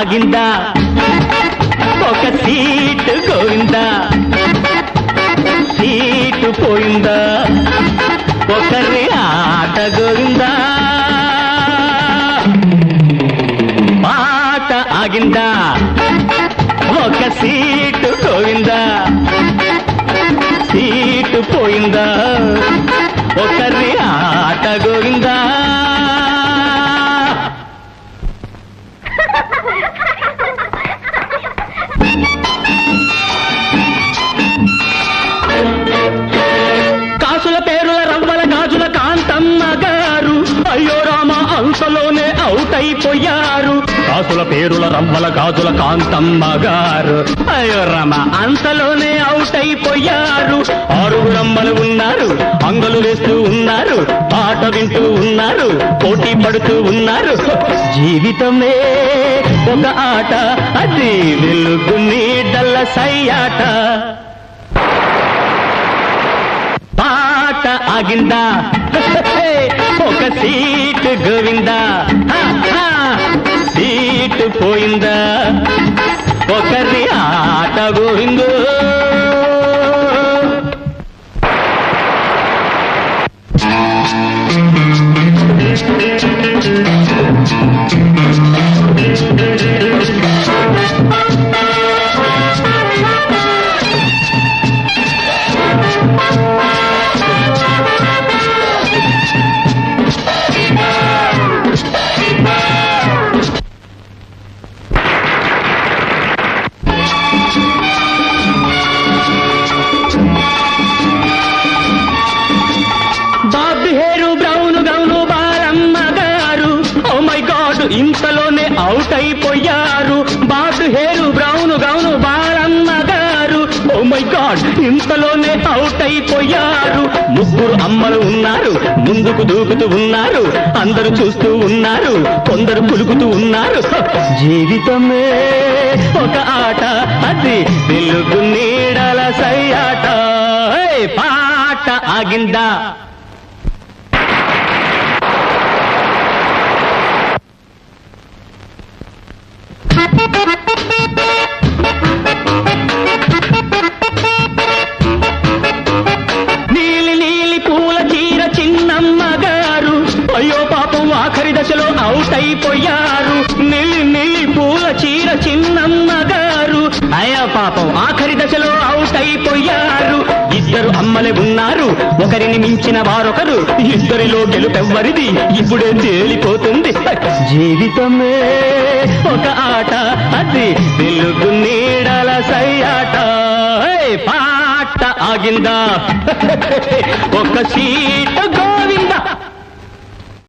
ఆగిందా ఒక seat Govinda seat పోయిందా ఒకరి ఆట గోవిందా పాట ఆగిందా ఒక సీటు గోవిందా సీటు పోయిందా ఒకరి ఆట గోవిందా కాసుల పేరుల రవ్వల గాజుల కాంతమ్మ గారు అయ్యో రామ అంతలోనే అవుట్ అయిపోయారు కాసుల పేరుల రవ్వల గాజుల కాంతమ్మ గారు అయ్యో రామ అంతలోనే అవుట్ అయిపోయారు ఆరుగురమ్మలు ఉన్నారు అంగలు వేస్తూ ఉన్నారు పాట వింటూ ఉన్నారు పోటీ పడుతూ ఉన్నారు జీవితమే ఒక ఆట అది వెలుగు నీడల సయ్యాట పాట ఆగిందా ఒక సీటు గోవిందా సీటు పోయిందా ఒకరి ఆట గోవిందో ఇంతలోనే అవుట్ అయిపోయారు బాబు హేరు బ్రౌన్ గౌను బాలమ్మ గారు ఓ మై గాడ్ ఇంతలోనే అవుట్ అయిపోయారు ముగ్గురు అమ్మలు ఉన్నారు ముందుకు దూకుతూ ఉన్నారు అందరూ చూస్తూ ఉన్నారు కొందరు పులుకుతూ ఉన్నారు జీవితమే ఒక ఆట అది వెలుగు నీడల సయ్యాట పాట ఆగిందా నీలి నీలి పూల చీర చిన్నమ్మ గారు అయ్యో పాపం ఆఖరి దశలో అవుట్ అయిపోయారు నీలి నీలి పూల చీర చిన్నమ్మ గారు అయ్యో పాపం ఆఖరి దశలో అవుట్ అయిపోయారు ఇద్దరు అమ్మలే ఉన్నారు ఒకరిని మించిన వారొకరు ఇద్దరిలో గెలుపెవ్వరిది ఇప్పుడే తేలిపోతుంది జీవితమే ఒక ఆట అది వెలుగు నీడల సయ్యాట పాట ఆగిందా ఒక సీటు